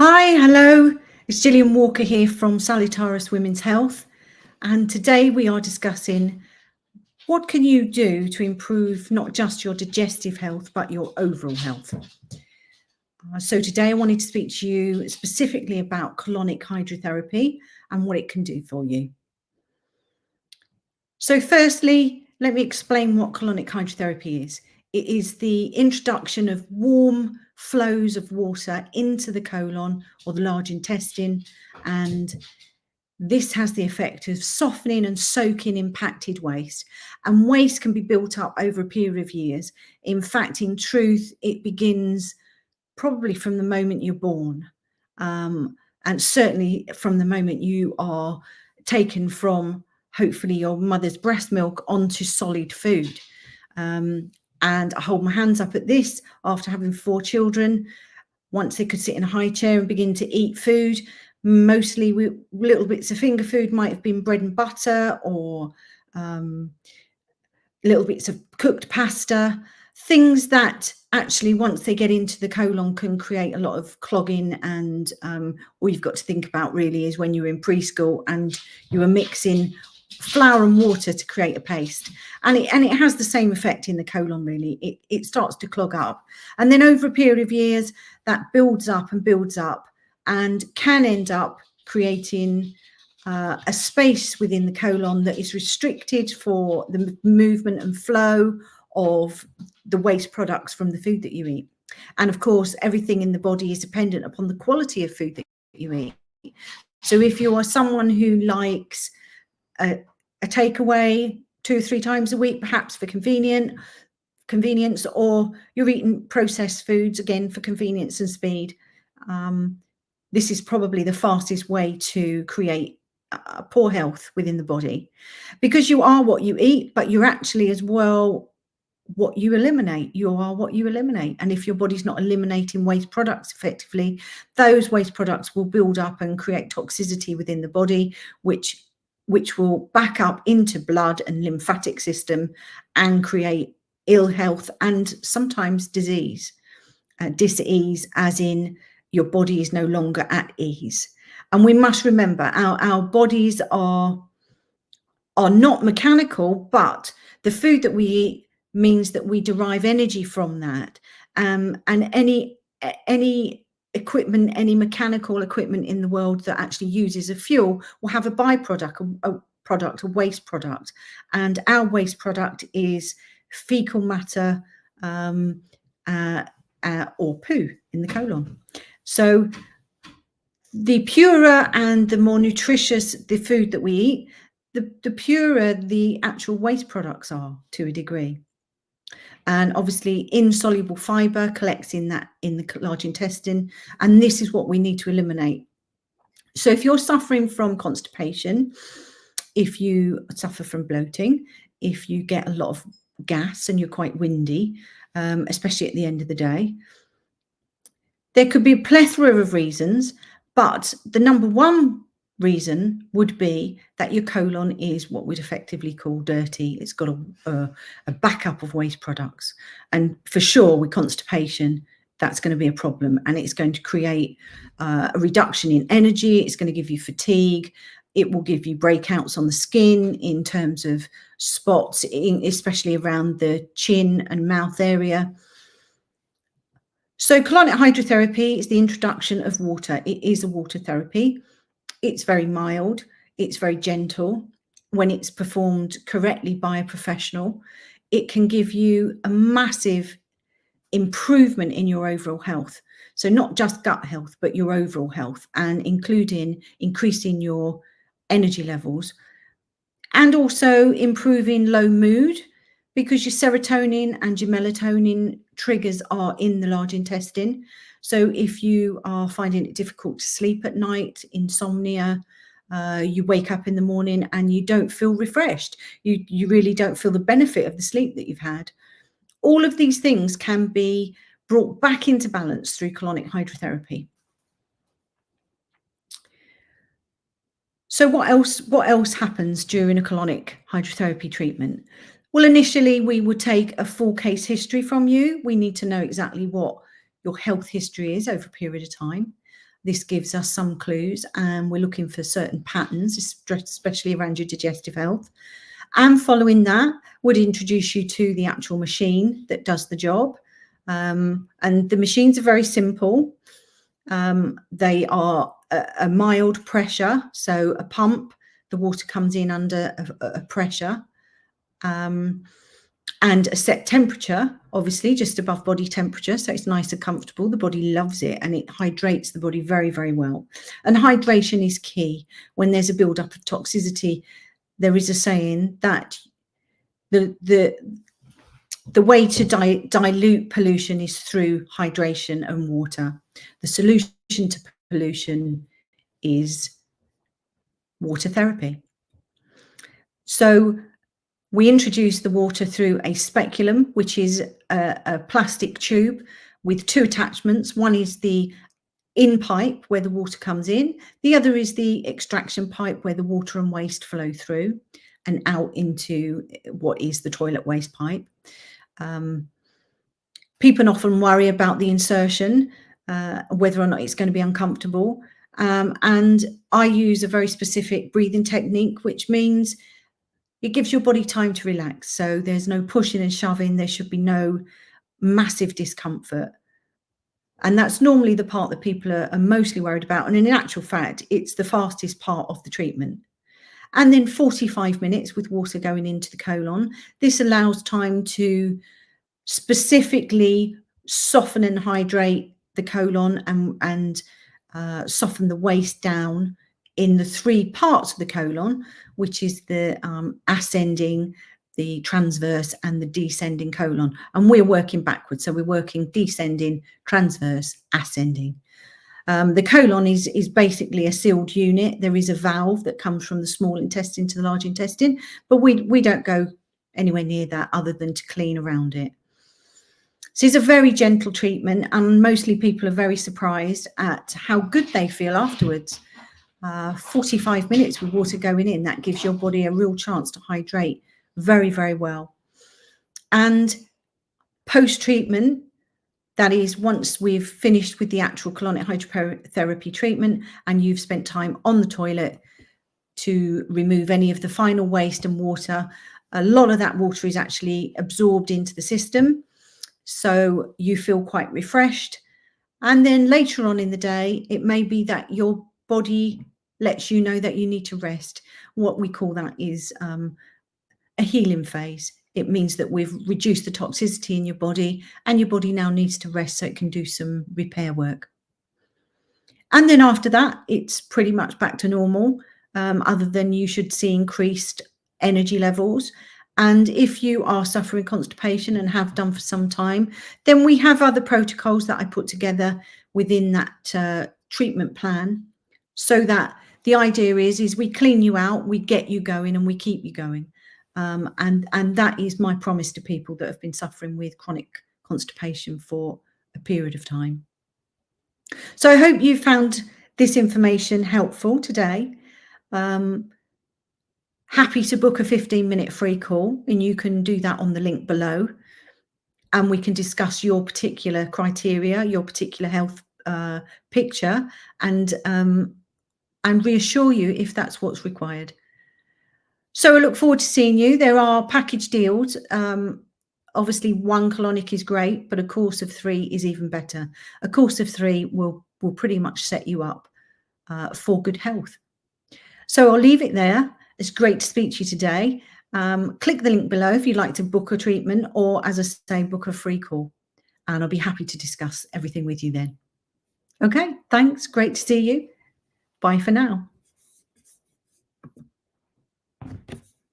Hi, hello. It's Gillian Walker here from Salutaris Women's Health, and today we are discussing what can you do to improve not just your digestive health but your overall health. So today I wanted to speak to you specifically about colonic hydrotherapy and what it can do for you. So firstly, let me explain what colonic hydrotherapy is. It is the introduction of warm flows of water into the colon or the large intestine, and this has the effect of softening and soaking impacted waste. And waste can be built up over a period of years. In fact, in truth, it begins probably from the moment you're born, and certainly from the moment you are taken from hopefully your mother's breast milk onto solid food. And I hold my hands up at this after having 4 children. Once they could sit in a high chair and begin to eat food, mostly with little bits of finger food, might have been bread and butter or little bits of cooked pasta, things that actually once they get into the colon can create a lot of clogging. And all you've got to think about really is when you're in preschool and you are mixing flour and water to create a paste, and it has the same effect in the colon really. It starts to clog up, and then over a period of years that builds up and can end up creating a space within the colon that is restricted for the movement and flow of the waste products from the food that you eat. And of course, everything in the body is dependent upon the quality of food that you eat. So if you are someone who likes a takeaway 2 or 3 times a week, perhaps for convenience, or you're eating processed foods again for convenience and speed, this is probably the fastest way to create poor health within the body, because you are what you eat, but you're actually as well what you eliminate. You are what you eliminate, and if your body's not eliminating waste products effectively, those waste products will build up and create toxicity within the body, which will back up into blood and lymphatic system and create ill health and sometimes disease. Dis-ease, as in your body is no longer at ease. And we must remember our bodies are not mechanical, but the food that we eat means that we derive energy from that. And any equipment, any mechanical equipment in the world that actually uses a fuel will have a byproduct, a waste product. And our waste product is fecal matter or poo in the colon. So the purer and the more nutritious the food that we eat, the purer the actual waste products are to a degree. And obviously insoluble fiber collects in the large intestine, and this is what we need to eliminate. So if you're suffering from constipation, if you suffer from bloating, if you get a lot of gas and you're quite windy, especially at the end of the day, there could be a plethora of reasons, but the number one reason would be that your colon is what we'd effectively call dirty. It's got a backup of waste products. And for sure, with constipation, that's going to be a problem. And it's going to create a reduction in energy. It's going to give you fatigue. It will give you breakouts on the skin in terms of spots, especially around the chin and mouth area. So colonic hydrotherapy is the introduction of water. It is a water therapy. It's very mild. It's very gentle. When it's performed correctly by a professional, it can give you a massive improvement in your overall health. So not just gut health, but your overall health, and including increasing your energy levels and also improving low mood, because your serotonin and your melatonin triggers are in the large intestine. So if you are finding it difficult to sleep at night, insomnia, you wake up in the morning and you don't feel refreshed, you really don't feel the benefit of the sleep that you've had. All of these things can be brought back into balance through colonic hydrotherapy. So what else happens during a colonic hydrotherapy treatment? Well, initially we would take a full case history from you. We need to know exactly what your health history is over a period of time. this gives us some clues, and we're looking for certain patterns, especially around your digestive health. And following that, would introduce you to the actual machine that does the job. And the machines are very simple. They are a mild pressure, so a pump. The water comes in under a pressure. And a set temperature, obviously just above body temperature, so it's nice and comfortable. The body loves it, and it hydrates the body very, very well. And hydration is key. When there's a build-up of toxicity, there is a saying that the way to dilute pollution is through hydration and water. The solution to pollution is water therapy. So we introduce the water through a speculum, which is a plastic tube with two attachments. One is the in pipe where the water comes in. The other is the extraction pipe where the water and waste flow through and out into what is the toilet waste pipe. People often worry about the insertion, whether or not it's going to be uncomfortable. And I use a very specific breathing technique, which means it gives your body time to relax. So there's no pushing and shoving. There should be no massive discomfort. And that's normally the part that people are mostly worried about. And in actual fact, it's the fastest part of the treatment. And then 45 minutes with water going into the colon. This allows time to specifically soften and hydrate the colon and soften the waste down in the three parts of the colon, which is the ascending, the transverse, and the descending colon. And we're working backwards. So we're working descending, transverse, ascending. The colon is basically a sealed unit. There is a valve that comes from the small intestine to the large intestine, but we don't go anywhere near that other than to clean around it. So it's a very gentle treatment, and mostly people are very surprised at how good they feel afterwards. 45 minutes with water going in, that gives your body a real chance to hydrate very, very well. And post-treatment, that is once we've finished with the actual colonic hydrotherapy treatment and you've spent time on the toilet to remove any of the final waste and water, a lot of that water is actually absorbed into the system. So you feel quite refreshed. And then later on in the day, it may be that your body lets you know that you need to rest. What we call that is a healing phase. It means that we've reduced the toxicity in your body, and your body now needs to rest so it can do some repair work. And then after that, it's pretty much back to normal, other than you should see increased energy levels. And if you are suffering constipation and have done for some time, then we have other protocols that I put together within that treatment plan, so that the idea is we clean you out, we get you going, and we keep you going. And that is my promise to people that have been suffering with chronic constipation for a period of time. So I hope you found this information helpful today. Happy to book a 15-minute free call, and you can do that on the link below. And we can discuss your particular criteria, your particular health picture, and reassure you if that's what's required. So I look forward to seeing you. There are package deals. Obviously, one colonic is great, but a course of 3 is even better. A course of 3 will pretty much set you up for good health. So I'll leave it there. It's great to speak to you today. Click the link below if you'd like to book a treatment, or, as I say, book a free call. And I'll be happy to discuss everything with you then. Okay, thanks. Great to see you. Bye for now.